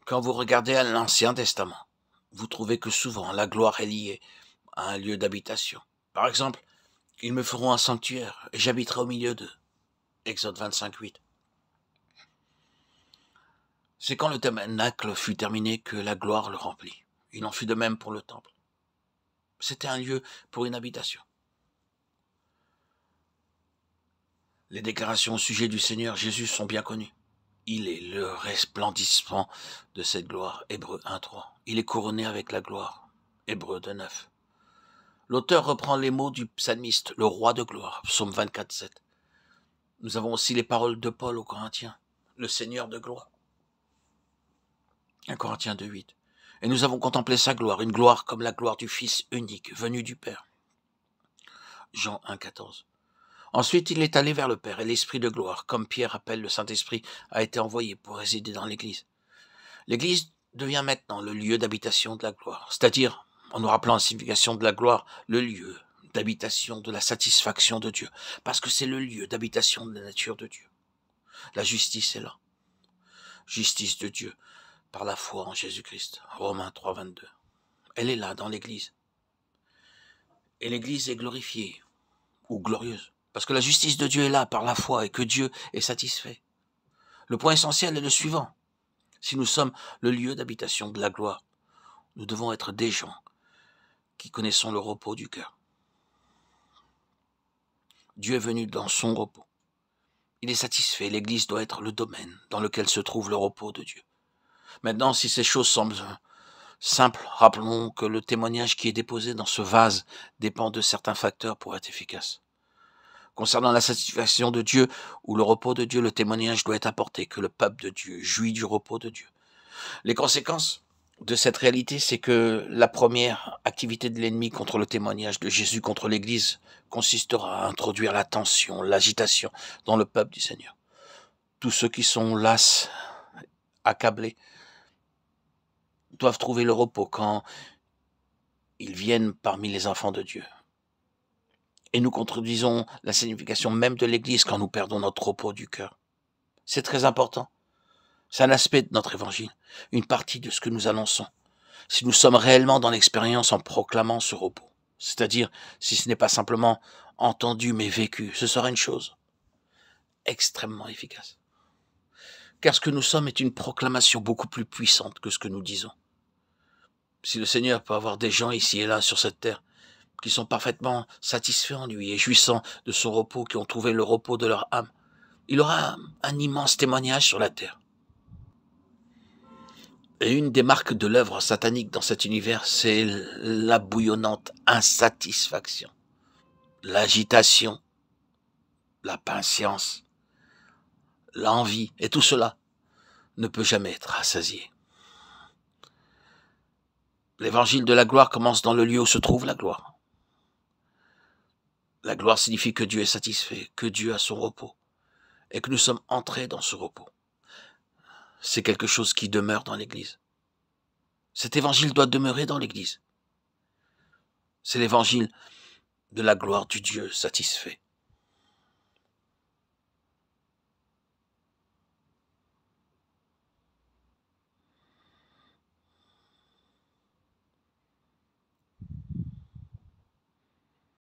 Quand vous regardez à l'Ancien Testament, vous trouvez que souvent la gloire est liée à un lieu d'habitation. Par exemple, ils me feront un sanctuaire et j'habiterai au milieu d'eux. Exode 25:8. C'est quand le tabernacle fut terminé que la gloire le remplit. Il en fut de même pour le temple. C'était un lieu pour une habitation. Les déclarations au sujet du Seigneur Jésus sont bien connues. Il est le resplendissement de cette gloire. Hébreux 1:3. Il est couronné avec la gloire. Hébreux 2:9. L'auteur reprend les mots du psalmiste, le roi de gloire, psaume 24:7. Nous avons aussi les paroles de Paul aux Corinthiens, le Seigneur de gloire. 1 Corinthiens 2:8. Et nous avons contemplé sa gloire, une gloire comme la gloire du Fils unique, venu du Père. Jean 1:14. Ensuite, il est allé vers le Père, et l'Esprit de gloire, comme Pierre appelle le Saint-Esprit, a été envoyé pour résider dans l'Église. L'Église devient maintenant le lieu d'habitation de la gloire, c'est-à-dire, en nous rappelant la signification de la gloire, le lieu d'habitation de la satisfaction de Dieu, parce que c'est le lieu d'habitation de la nature de Dieu. La justice est là. Justice de Dieu par la foi en Jésus-Christ. Romains 3:22. Elle est là dans l'Église. Et l'Église est glorifiée ou glorieuse, parce que la justice de Dieu est là par la foi et que Dieu est satisfait. Le point essentiel est le suivant. Si nous sommes le lieu d'habitation de la gloire, nous devons être des gens qui connaissons le repos du cœur. Dieu est venu dans son repos. Il est satisfait. L'Église doit être le domaine dans lequel se trouve le repos de Dieu. Maintenant, si ces choses semblent simples, rappelons que le témoignage qui est déposé dans ce vase dépend de certains facteurs pour être efficace. Concernant la satisfaction de Dieu ou le repos de Dieu, le témoignage doit être apporté que le peuple de Dieu jouit du repos de Dieu. Les conséquences de cette réalité, c'est que la première activité de l'ennemi contre le témoignage de Jésus contre l'Église consistera à introduire la tension, l'agitation dans le peuple du Seigneur. Tous ceux qui sont las, accablés, doivent trouver le repos quand ils viennent parmi les enfants de Dieu. Et nous contredisons la signification même de l'Église quand nous perdons notre repos du cœur. C'est très important. C'est un aspect de notre évangile, une partie de ce que nous annonçons. Si nous sommes réellement dans l'expérience en proclamant ce repos, c'est-à-dire si ce n'est pas simplement entendu mais vécu, ce sera une chose extrêmement efficace. Car ce que nous sommes est une proclamation beaucoup plus puissante que ce que nous disons. Si le Seigneur peut avoir des gens ici et là sur cette terre qui sont parfaitement satisfaits en lui et jouissant de son repos, qui ont trouvé le repos de leur âme, il aura un immense témoignage sur la terre. Et une des marques de l'œuvre satanique dans cet univers, c'est la bouillonnante insatisfaction, l'agitation, l'impatience, l'envie, et tout cela ne peut jamais être rassasié. L'évangile de la gloire commence dans le lieu où se trouve la gloire. La gloire signifie que Dieu est satisfait, que Dieu a son repos, et que nous sommes entrés dans ce repos. C'est quelque chose qui demeure dans l'Église. Cet évangile doit demeurer dans l'Église. C'est l'évangile de la gloire du Dieu satisfait.